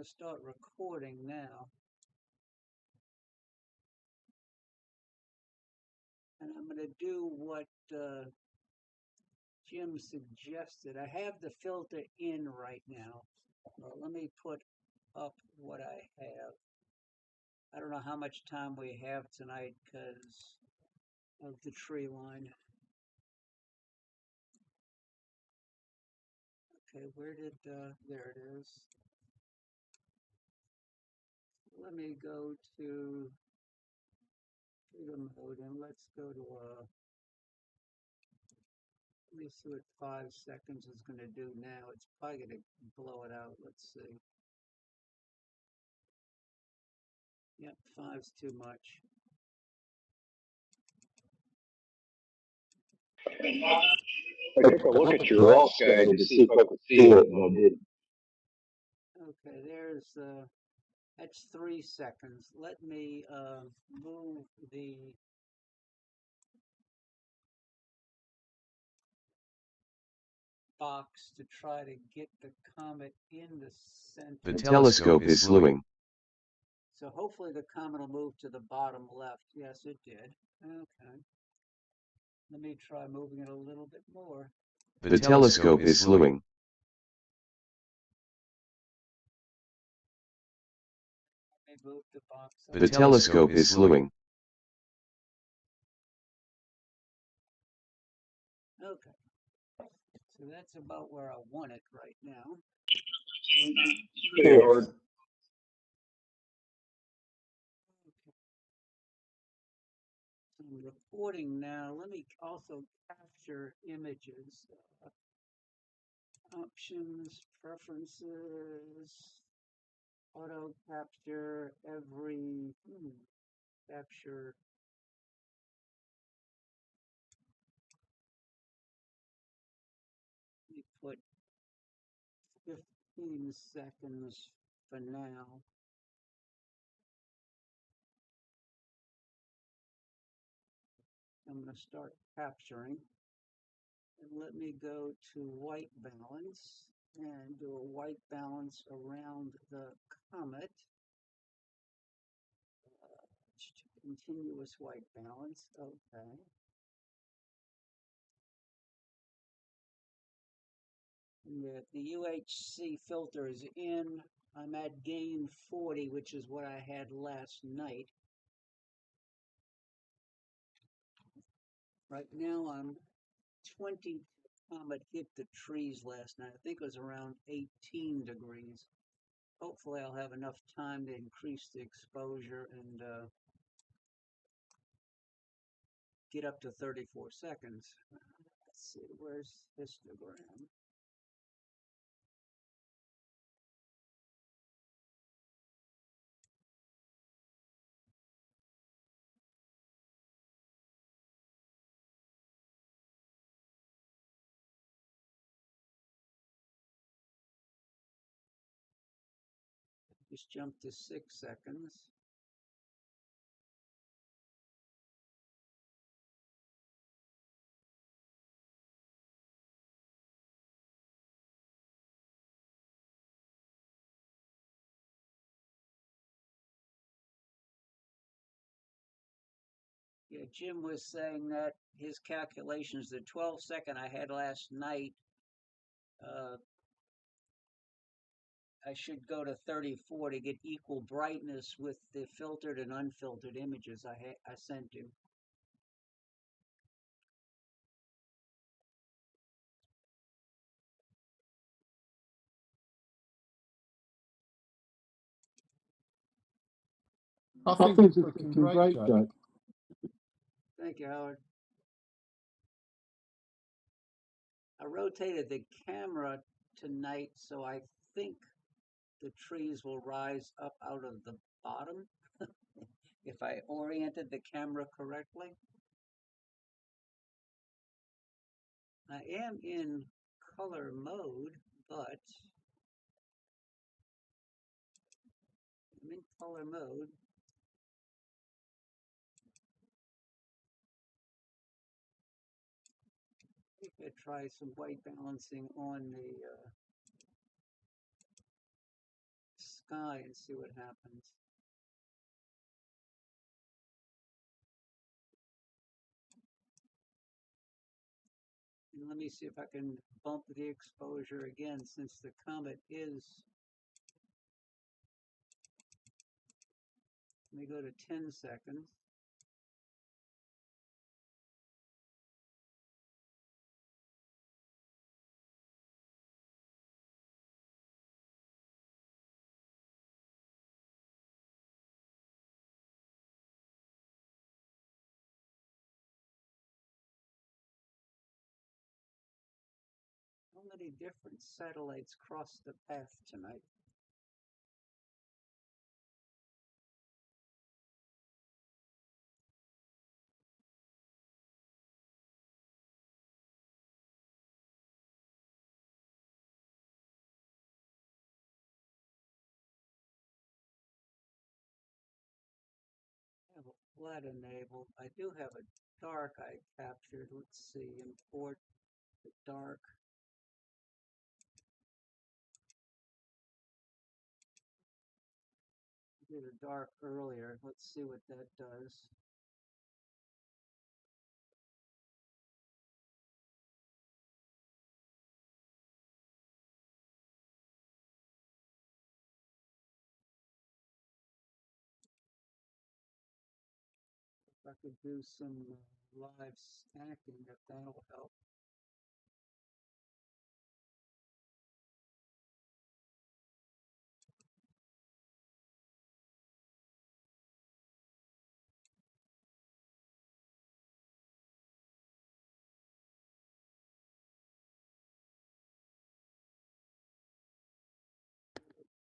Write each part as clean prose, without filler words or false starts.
to start recording now. And I'm going to do what Jim suggested. I have the filter in right now. Well, let me put up what I have. I don't know how much time we have tonight because of the tree line. Okay, where did, there it is. Let me go to freedom mode and let's go to, let me see what 5 seconds is going to do now. It's probably going to blow it out. Let's see. Yep, 5's too much. I took a look at your alt guide to see if I could see it, and I didn't. Okay, there's, that's 3 seconds. Let me move the box to try to get the comet in the center. The telescope is slewing. So hopefully the comet will move to the bottom left. Yes, it did. Okay. Let me try moving it a little bit more. The telescope is slewing. Let me move the box up. The telescope is slewing. Okay. So that's about where I want it right now. Hey, Howard. I'm recording now. Let me also capture images. Options, preferences, auto capture every capture. Let me put 15 seconds for now. I'm going to start capturing. And let me go to white balance and do a white balance around the comet. Continuous white balance. Okay. And the UHC filter is in. I'm at gain 40, which is what I had last night. Right now I'm 20. Comet hit the trees last night. I think it was around 18 degrees. Hopefully I'll have enough time to increase the exposure and get up to 34 seconds. Let's see, where's histogram? Just jump to 6 seconds. Yeah, Jim was saying that his calculations, the 12-second I had last night, I should go to 34 to get equal brightness with the filtered and unfiltered images I sent you. I think it's looking great, Jack. Thank you, Howard. I rotated the camera tonight, so I think the trees will rise up out of the bottom if I oriented the camera correctly. I am in color mode, but I'm in color mode. I think I try some white balancing on the sky and see what happens. And let me see if I can bump the exposure again, since the comet is. Let me go to 10 seconds. How many different satellites crossed the path tonight? I have a flat enabled. I do have a dark I captured. Let's see, import the dark. I did a dark earlier. Let's see what that does. If I could do some live stacking, if that'll help.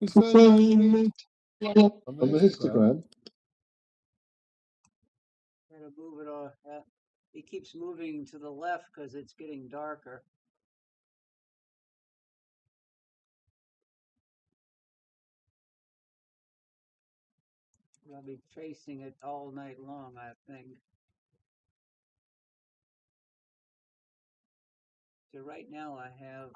It's saying on the histogram. Gotta move it off. It keeps moving to the left because it's getting darker. I'll be chasing it all night long, I think. So right now I have,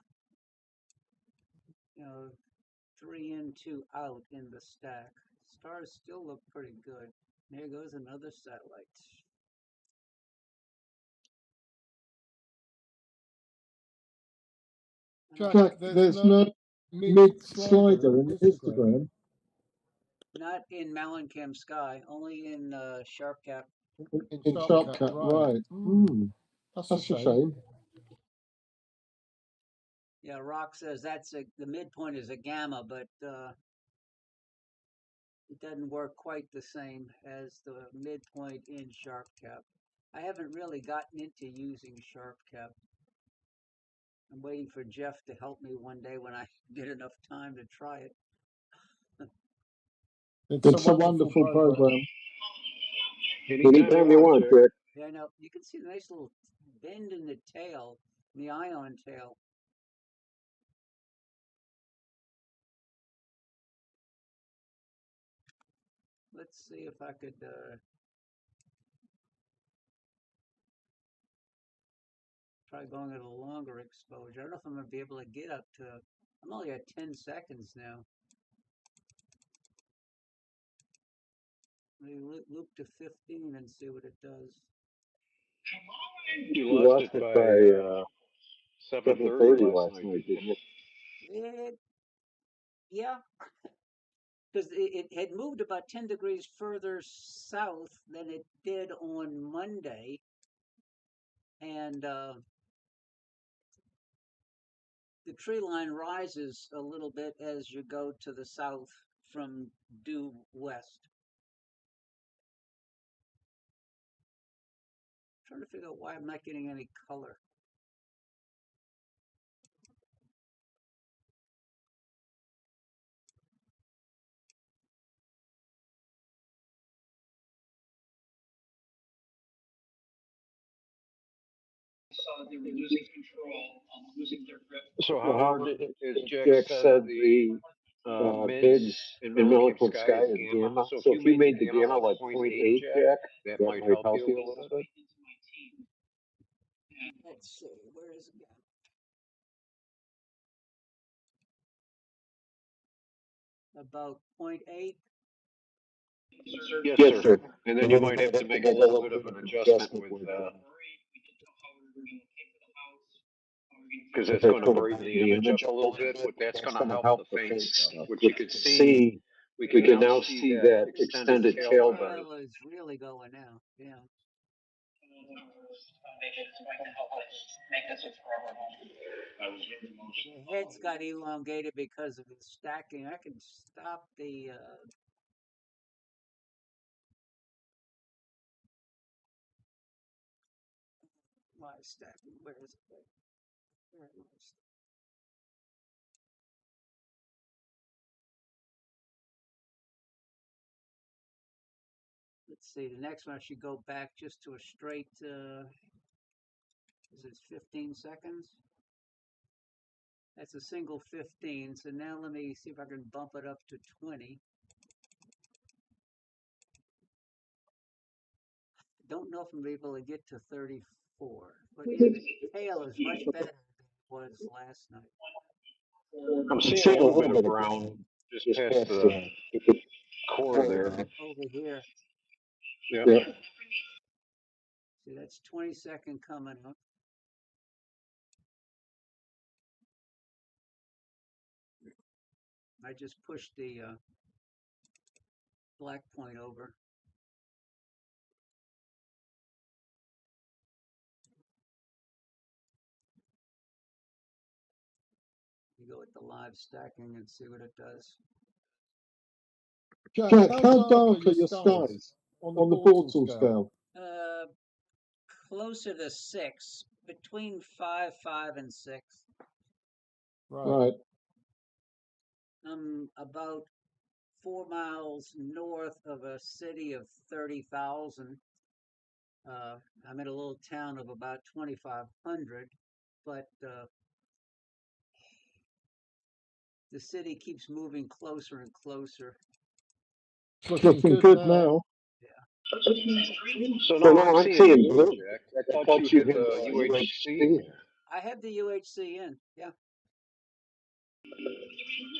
3 in, 2 out in the stack. Stars still look pretty good. There goes another satellite. Jack, there's no mid slider in the histogram. Not in MallinCam Sky, only in SharpCap. In SharpCap, right. That's a shame. Yeah, Rock says the midpoint is a gamma, but it doesn't work quite the same as the midpoint in SharpCap. I haven't really gotten into using SharpCap. I'm waiting for Jeff to help me one day when I get enough time to try it. It's a wonderful program. Anytime you want, Rick. Yeah, I know. You can see the nice little bend in the tail, in the ion tail. Let's see if I could try going at a longer exposure. I don't know if I'm going to be able to get up to, I'm only at 10 seconds now. Let me loop to 15 and see what it does. You lost it by 7:30 last night, didn't you? Yeah, because it had moved about 10 degrees further south than it did on Monday. And the tree line rises a little bit as you go to the south from due west. I'm trying to figure out why I'm not getting any color. They were losing control, losing their grip. So how hard is Jack said the mids in MallinCam Sky is gamma? So if you made the gamma like 0.8, Jack, that might help you a little bit. Let's see, where is it going? about 0.8. Yes, sir. And then you might have to make a little bit of an adjustment with, because it's going to brighten the image up a little bit, but that's going to help the faint stuff, which you could see. We can now see that extended tail better. Tail is really going out. Yeah. The head's got elongated because of the stacking. I can stop the my stacking. Where is it? Where am I? Let's see. The next one I should go back just to a straight. Is it 15 seconds? That's a single 15. So now let me see if I can bump it up to 20. Don't know if I'm able to get to 34, but yeah, the tail is much better than it was last night. I'm seeing a little bit of brown just past the core there. Over here. Yeah. See, that's 22nd coming up. I just pushed the black point over. You go with the live stacking and see what it does. Jack, how dark are your skies on the portal scale? Closer to 6, between 5, and 6. Right. I'm about 4 miles north of a city of 30,000. I'm in a little town of about 2,500, but the city keeps moving closer and closer. Looking good now. So now I'm seeing blue, Jack. I thought you had the UHC. I have the UHC in, yeah.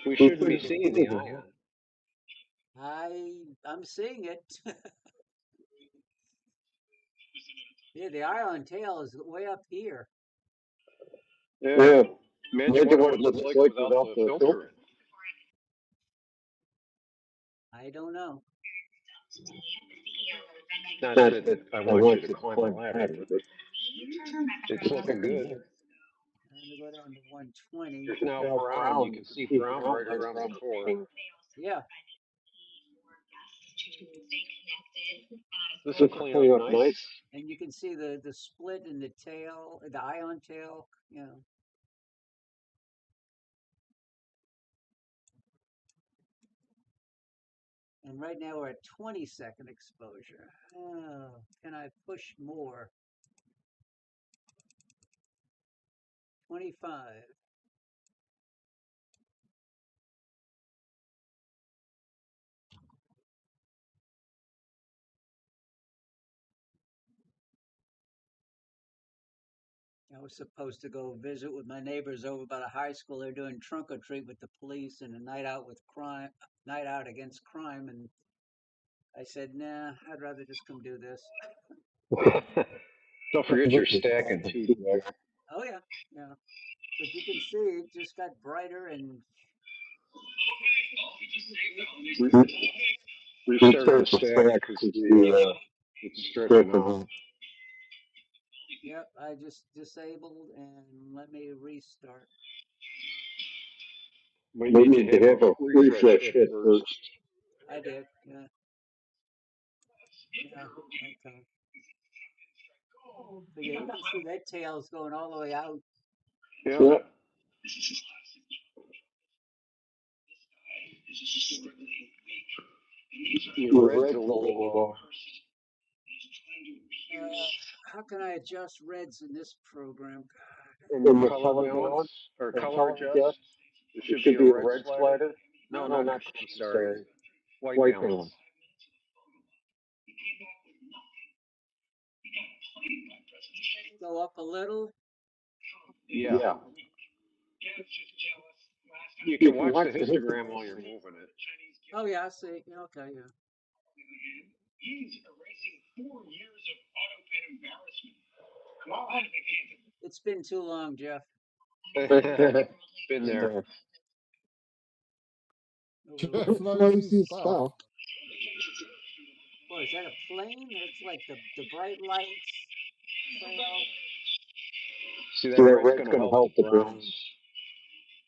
We shouldn't be seeing the ion. I'm seeing it. Yeah, the ion tail is way up here. Yeah. Imagine what it looks like without the filter. I don't know. Not that I want you to climb the ladder, but it's looking good. I'm going to go down to 120. There's now brown. You can see brown right around the core. Yeah. This will clean up nice. And you can see the split in the tail, the ion tail, you know. And right now we're at 20-second exposure. Oh, can I push more? 25. I was supposed to go visit with my neighbors over by the high school. They're doing trunk or treat with the police and a night out with crime, night out against crime. And I said, nah, I'd rather just come do this. Don't forget you're stacking too, Jack. Oh yeah, yeah. But you can see it just got brighter and Restart the stack because it's stripping out. Yep, I just disabled and let me restart. We need to have a refresh hit first. I did, yeah. Yeah, okay. But yeah, you can see that tail's going all the way out. Yeah. Your red's a little low. How can I adjust reds in this program? In the color balance or color adjust, there should be a red slider. No, not. I'm sorry. White balance. Go up a little. Yeah. You can watch the histogram while you're moving it. Oh yeah, I see. Yeah, okay, yeah. It's been too long, Jeff. Been there. Jeff knows his stuff. Boy, is that a plane? It's like the bright lights trail. See, that red's going to help the browns.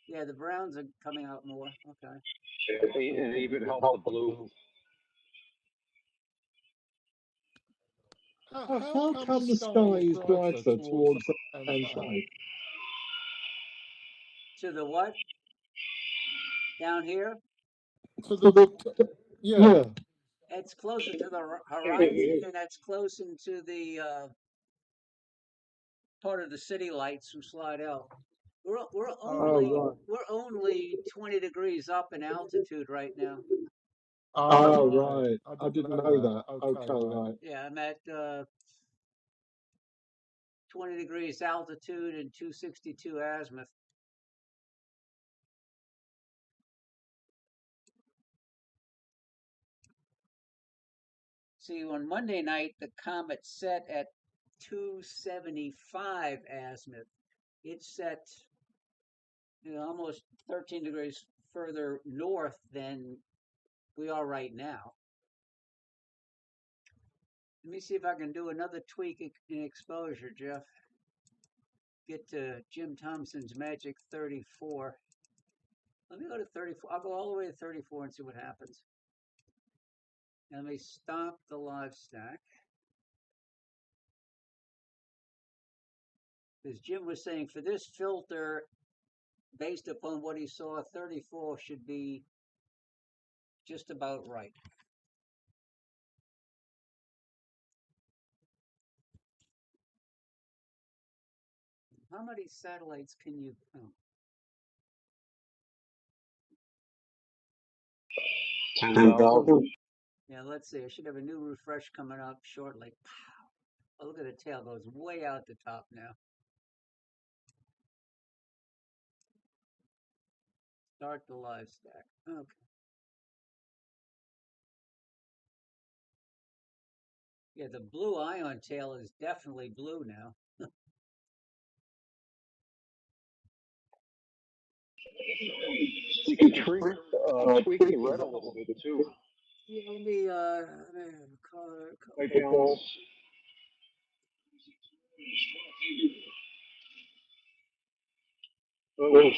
Yeah, the browns are coming out more. Okay. And even help the blue. How come the sky is brighter towards the left-hand side? To the what? Down here? Yeah. It's closer to the horizon, and that's close into the part of the city lights from Slidell. We're only 20 degrees up in altitude right now. Oh, right. I didn't know that. Okay, right. Yeah, I'm at 20 degrees altitude and 262 azimuth. See, on Monday night, the comet set at 275 azimuth. It set almost 13 degrees further north than we are right now. Let me see if I can do another tweak in exposure, Jeff. Get to Jim Thompson's magic 34. Let me go to 34. I'll go all the way to 34 and see what happens. Now let me stop the live stack. Because Jim was saying for this filter, based upon what he saw, 34 should be just about right. How many satellites can you count? 10,000. Yeah, let's see. I should have a new refresh coming up shortly. Oh, look at the tail. It goes way out the top now. Start the live stack. Okay. Yeah, the blue ion tail is definitely blue now. You can tweak the red a little bit too. Yeah, let me color. Oh.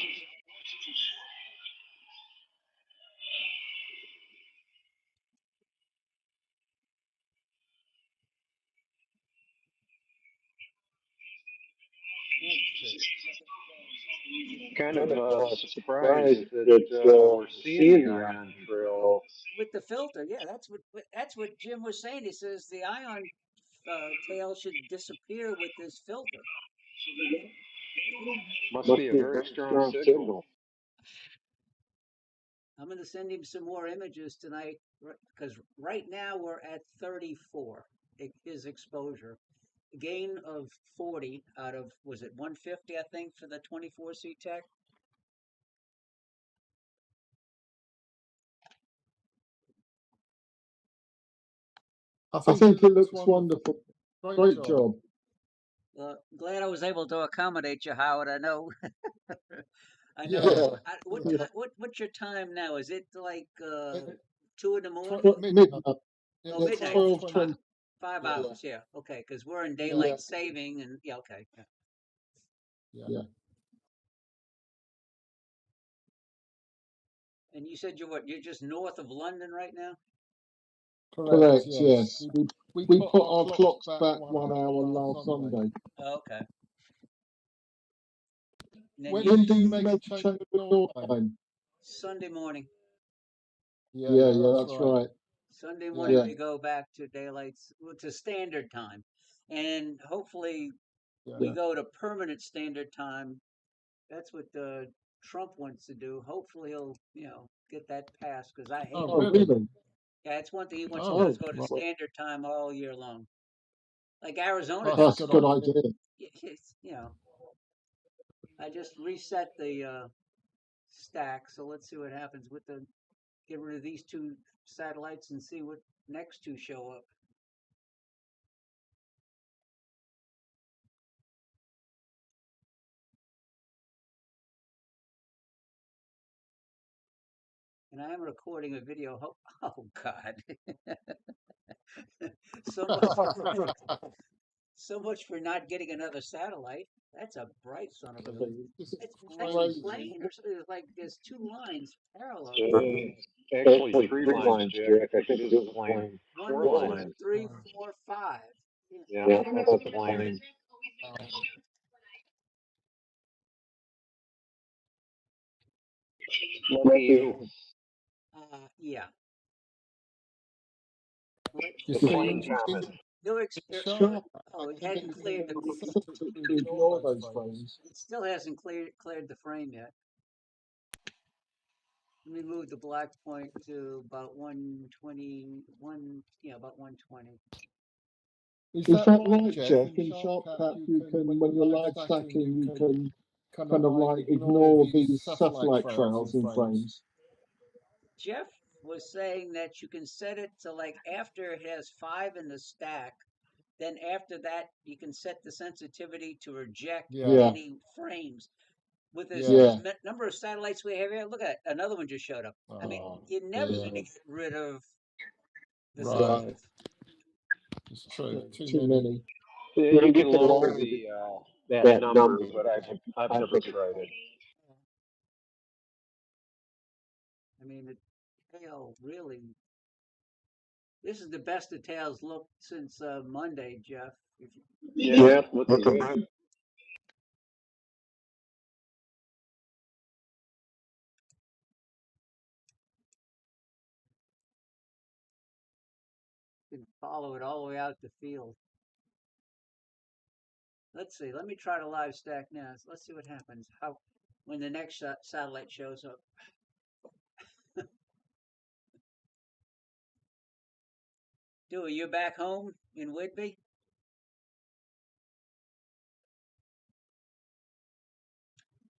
Kind of surprised that we're seeing the ion trail with the filter. Yeah, that's what Jim was saying. He says the ion tail should disappear with this filter. Must be a very strong signal. I'm going to send him some more images tonight because right now we're at 34. His exposure. Gain of 40 out of, was it 150, I think, for the 24cTEC? I think it looks wonderful. Great job. Glad I was able to accommodate you, Howard. I know. I know. Yeah. What's your time now? Is it like 2 in the morning? Midnight. Oh, midnight. 12:20. 5 hours, yeah. Okay, because we're in daylight saving, and yeah, okay. Yeah. And you said you're just north of London right now? Correct, yes. We put our clocks back 1 hour last Sunday. Oh, okay. When do you make a change of your time? Sunday morning. Yeah, that's right. Sunday morning we go back to to standard time. And hopefully we go to permanent standard time. That's what Trump wants to do. Hopefully he'll, get that passed because I hate it. Oh, really? Yeah, it's one thing he wants to do is go to standard time all year long. Like Arizona does. That's a good idea. I just reset the stack. So let's see what happens with the, get rid of these two satellites and see what next two show up. And I am recording a video. Oh God. So much for not getting another satellite. That's a bright son of a. It's It's crazy. plain. There's like there's two lines parallel. Actually, three lines, Jack. I think it is a plane. One, Four two, lines. three, 4, 5. Yeah, that's a plane. Lucky you. Yeah. You The see, plane Comet. No sharp. Oh, it hadn't cleared the. To ignore those frames. It still hasn't cleared the frame yet. Let me move the black point to about 121. Yeah, about 120. Is that right, Jeff? In SharpCap, you can, when you're live stacking, you can kind of like ignore these satellite trails in frames. Jeff was saying that you can set it to like after it has 5 in the stack, then after that you can set the sensitivity to reject any frames. With this number of satellites we have here, look at it, another one just showed up. I mean, you're never going to get rid of the satellites. It's true. Too many. Yeah, you can lower the that number, but I've never tried it. I mean, the tail really. This is the best the tails looked since Monday, Jeff. Yeah, looking good. You can follow it all the way out the field. Let's see. Let me try to live stack now. Let's see what happens. How when the next satellite shows up. Dewey, you back home in Whitby?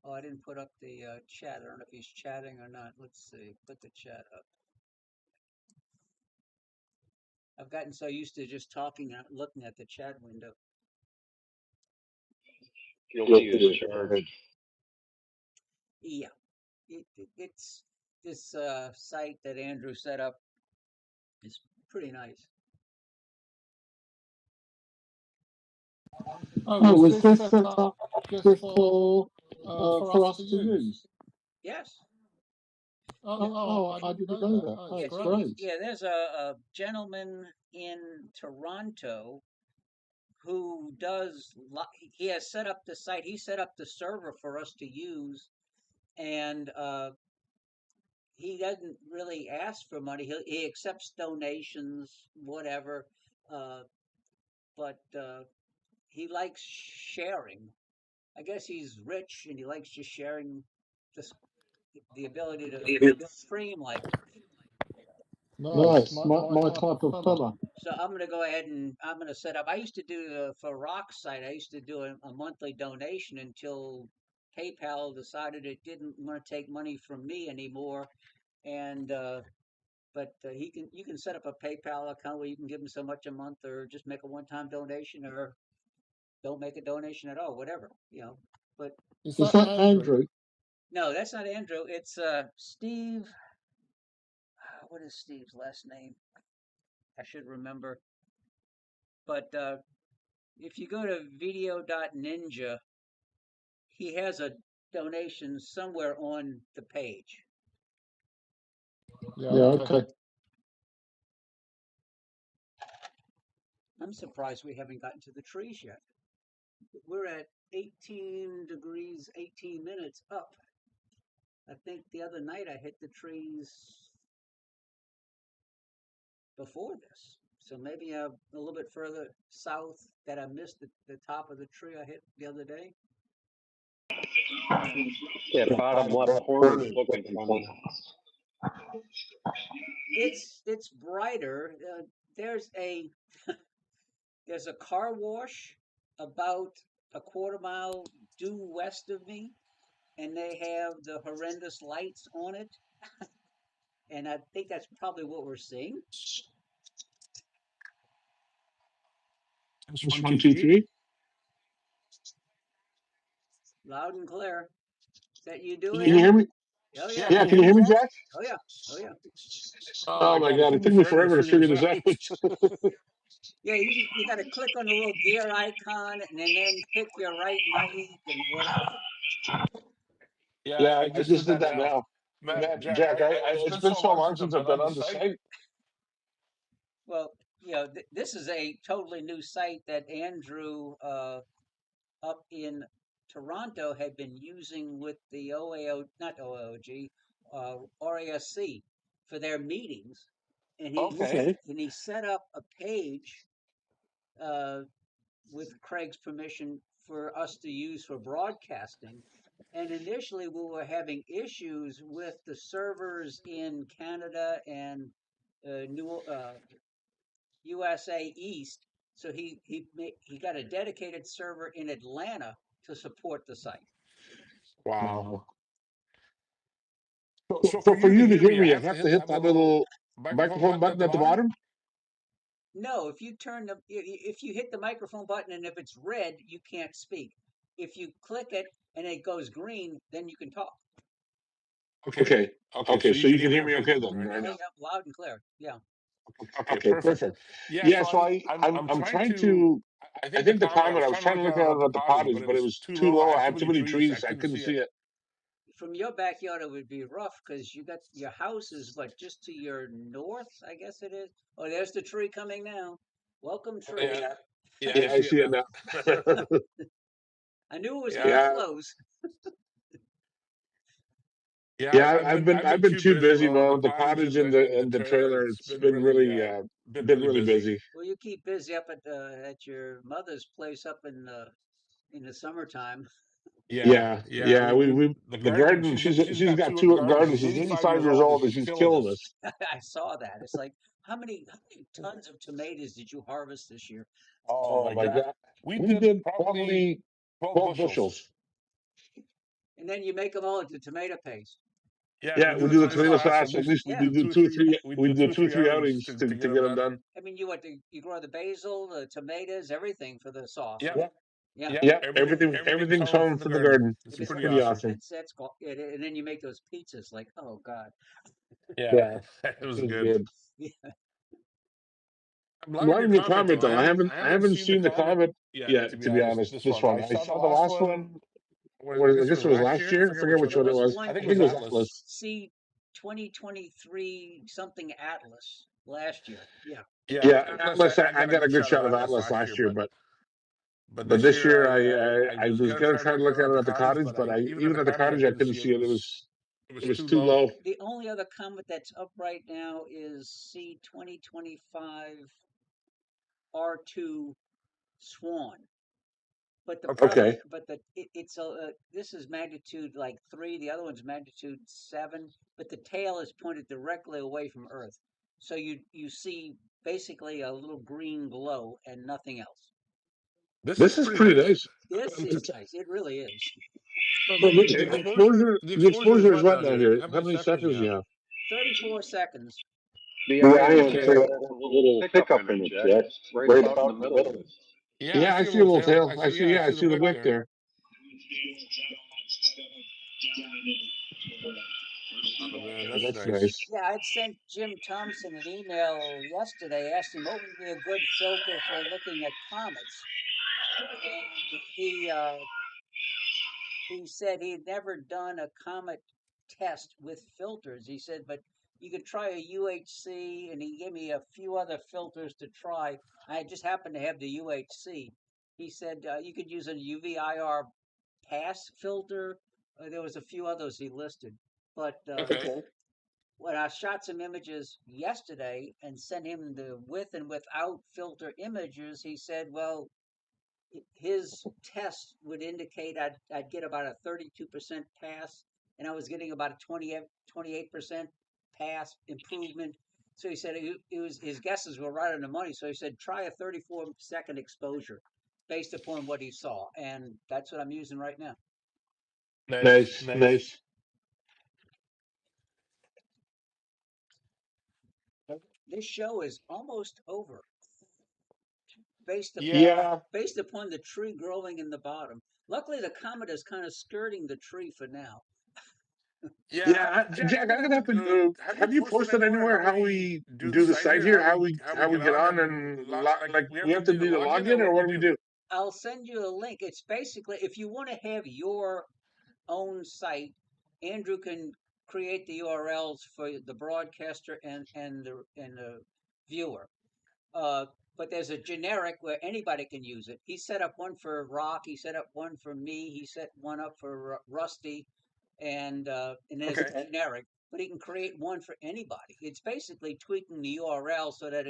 Oh, I didn't put up the chat. I don't know if he's chatting or not. Let's see. Put the chat up. I've gotten so used to just talking and looking at the chat window. Guilty as charged. Yeah. It's this site that Andrew set up is pretty nice. Oh, was this set up just for us to use? Yes. I didn't know that. Oh, it's great. Yeah, there's a gentleman in Toronto who does. He has set up the site. He set up the server for us to use, and he doesn't really ask for money. He accepts donations, whatever, but he likes sharing. I guess he's rich and he likes just sharing the ability to stream like this. Nice, my type of fella. So I'm going to go ahead and I'm going to set up. I used to do for Rock site. I used to do a monthly donation until PayPal decided it didn't want to take money from me anymore, and but you can set up a PayPal account where you can give him so much a month, or just make a one-time donation, or don't make a donation at all, whatever, you know. But is that Andrew? No, that's not Andrew. It's Steve. What is Steve's last name? I should remember. But if you go to video.ninja, he has a donation somewhere on the page. Yeah, okay. I'm surprised we haven't gotten to the trees yet. We're at 18 degrees, 18 minutes up. I think the other night I hit the trees before this. So maybe a little bit further south that I missed the top of the tree I hit the other day. Yeah, bottom left corner is looking funny. It's brighter. There's a car wash about a quarter mile due west of me, and they have the horrendous lights on it. And I think that's probably what we're seeing. Just 1, 2, 3. Loud and clear. Is that you doing Can you hear me? Oh, yeah. Yeah, can you hear me, Jack? Oh, yeah. Oh, yeah. Oh my God, it took me forever to figure this out. Yeah, you got to click on the little gear icon and then pick your right mic and whatever. Yeah, I just did that now. Man, Jack, it's been so long since I've been on the site. Well, you know, this is a totally new site that Andrew up in Toronto had been using with the RASC for their meetings, and he set up a page with Craig's permission for us to use for broadcasting. And initially, we were having issues with the servers in Canada and USA East. So he got a dedicated server in Atlanta to support the site. Wow. So for you to hear me, I have to hit that little microphone button at the bottom? No, if you hit the microphone button and if it's red, you can't speak. If you click it and it goes green, then you can talk. Okay. So you can hear me okay then, right? Yeah, loud and clear. Yeah. Okay, perfect. Yeah, so I'm trying to. I think the Comet. I was trying to look at it at the cottage, but it was too low. I had too many trees. I couldn't see it. From your backyard, it would be rough because you got your house is just to your north, I guess it is. Oh, there's the tree coming now. Welcome, tree. Yeah, I see it now. I knew it was getting close. Yeah, I've been too busy, man, with the cottage and the trailer. It's been really busy. Well, you keep busy up at your mother's place up in the summertime. Yeah. We the garden. She's got 2 gardens. She's 85 years old and she's killing us. I saw that. It's like how many tons of tomatoes did you harvest this year? Oh my God, we did probably 12 bushels. And then you make them all into tomato paste. Yeah, we do the tomato sauce. At least we do 2 or 3 outings to get them done. I mean, you grow the basil, the tomatoes, everything for the sauce. Yeah. Everything's home from the garden. It's pretty awesome. And then you make those pizzas. Like, oh God. Yeah, it was good. Yeah. I'm loving your Comet though. I haven't seen the Comet yet, to be honest. This one. I saw the last one. I guess it was last year. I forget which one it was. I think it was Atlas. See, 2023 something Atlas last year. Yeah, Atlas. I got a good shot of Atlas last year, but this year I was gonna try to look at it at the cottage, but even at the cottage I couldn't see it. It was too low. The only other comet that's up right now is C 2025 R2 Swan. But this is magnitude like 3. The other one's magnitude 7. But the tail is pointed directly away from Earth, so you see basically a little green glow and nothing else. This is pretty nice. This is nice. It really is. The exposure is what now here? How many seconds do you have? 34 seconds. The ion has a little pickup in it, Jack, right about in the middle. Yeah, I see a little tail. I see the wick there. That's nice. Yeah, I'd sent Jim Thompson an email yesterday, asked him what would be a good filter for looking at comets, and he said he'd never done a comet test with filters. He said, but you could try a UHC, and he gave me a few other filters to try. I just happened to have the UHC. He said you could use a UV-IR pass filter. There was a few others he listed. But when I shot some images yesterday and sent him the with and without filter images, he said, well, his test would indicate I'd get about a 32% pass, and I was getting about a 28% pass improvement. So he said his guesses were right on the money. So he said, try a 34-second exposure based upon what he saw. And that's what I'm using right now. Nice, nice. This show is almost over. Based upon the tree growing in the bottom. Luckily, the comet is kind of skirting the tree for now. Yeah, Jack, I'm gonna have to. Have you posted anywhere how we do the site here? How we get on and like we have to do the login, or what do we do? I'll send you a link. It's basically if you want to have your own site, Andrew can create the URLs for the broadcaster and the viewer. But there's a generic where anybody can use it. He set up one for Rock. He set up one for me. He set one up for Rusty, and there's a generic. But he can create one for anybody. It's basically tweaking the URL so that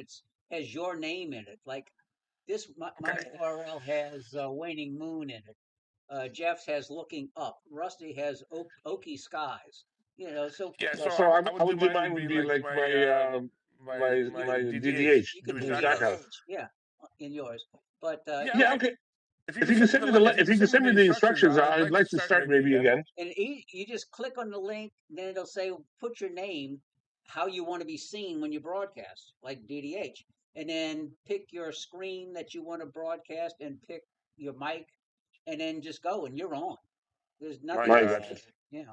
has your name in it. Like this, my URL has Waning Moon in it. Jeff's has Looking Up. Rusty has Oaky Skies. You know, so I would do mine would be like my DDH. You could do DDH, yeah, in yours. But okay. If you can send me the instructions, I'd like to start maybe again. And you just click on the link, then it'll say put your name, how you want to be seen when you broadcast, like DDH, and then pick your screen that you want to broadcast and pick your mic, and then just go and you're on. There's nothing. Yeah.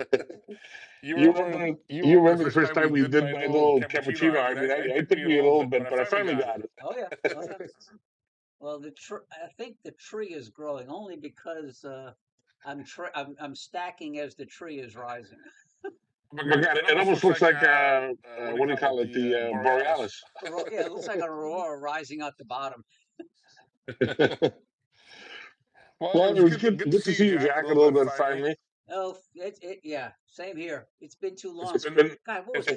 You remember the first time we did my little cappuccino? I mean, it took me a little bit, but I finally got it. Oh yeah. Well, I think the tree is growing only because I'm stacking as the tree is rising. It almost looks like what do you call it? The Borealis. Yeah, it looks like a aurora rising out the bottom. Well, it was good to see you, Jack, a little bit finally. Oh, yeah, same here. It's been too long. It's been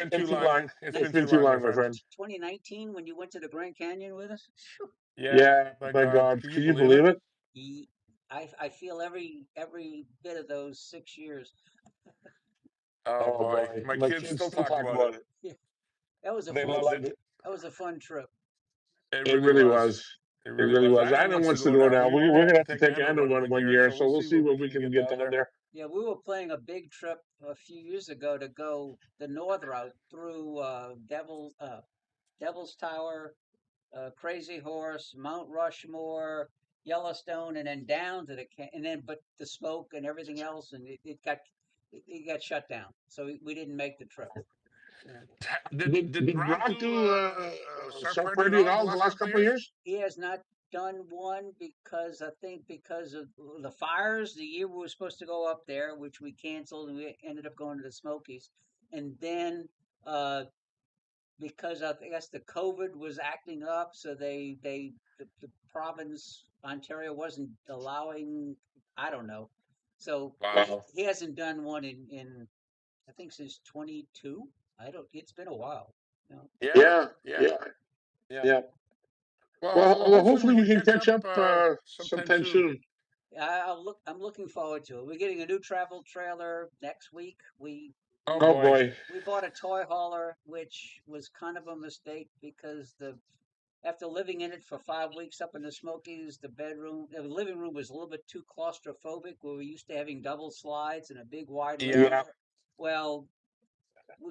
too long. It's been too long, my friend. 2019 when you went to the Grand Canyon with us? Yeah, my God. Can you believe it? I feel every bit of those 6 years. Oh boy. My kids still talk about it. Yeah. That was a fun trip. It really was. It really was. Anna wants to go now. We're going to have to take Anna one year, so we'll see what we can get down there. Yeah, we were planning a big trip a few years ago to go the north route through Devil's Tower, Crazy Horse, Mount Rushmore, Yellowstone, and then down to but the smoke and everything else, and it got shut down, so we didn't make the trip. Yeah. Did Brock do a surf party at all the last couple of years? He has not done one because of the fires. The year we were supposed to go up there, which we canceled, and we ended up going to the Smokies. And then because I guess the COVID was acting up, so the province Ontario wasn't allowing. I don't know. So he hasn't done one in I think since 22. It's been a while. You know? Yeah. Well, hopefully we can catch up sometime soon. I'm looking forward to it. We're getting a new travel trailer next week. We boy. We bought a toy hauler, which was kind of a mistake because after living in it for 5 weeks up in the Smokies, the living room was a little bit too claustrophobic. Where we used to having double slides and a big wide room. Yeah. Well,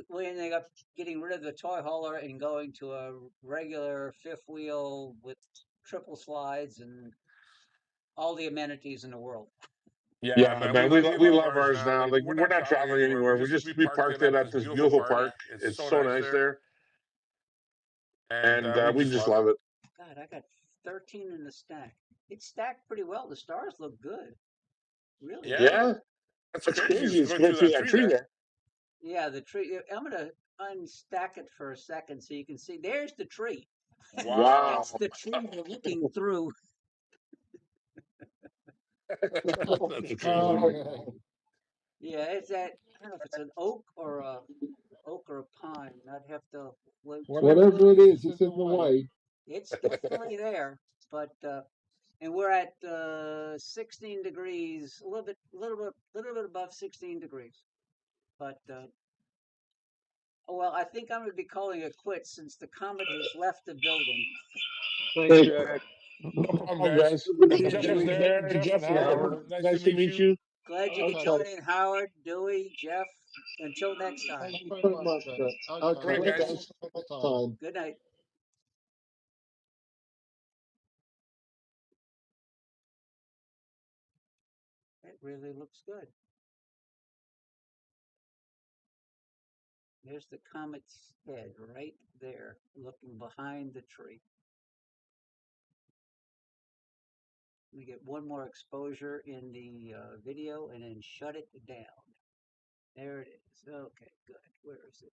we ended up getting rid of the toy hauler and going to a regular fifth wheel with triple slides and all the amenities in the world. Yeah, man, we love ours now. Like we're not traveling anywhere. We parked it at this beautiful park. It's so nice there, and we just love it. God, I got 13 in the stack. It's stacked pretty well. The stars look good. Really? Yeah. That's crazy. It's going through that tree there. Yeah, the tree. I'm going to unstack it for a second so you can see. There's the tree. Wow. That's the tree we're looking through. Yeah, it's that. I don't know if it's an oak or a pine. I'd have to. Whatever it is, it's in the white. It's definitely there, but and we're at 16 degrees, a little bit above 16 degrees. But well, I think I'm going to be calling it quits since the comet has left the building. Thanks, Jack. No problem, guys. Jeff is there. Jeff and Howard. Nice to meet you. Glad you could join in, Howard, Dewey, Jeff. Until next time. Thank you very much. I'll All right, guys. next time. Good night. It really looks good. There's the comet's head right there, looking behind the tree. We get one more exposure in the video and then shut it down. There it is. Okay, good. Where is it?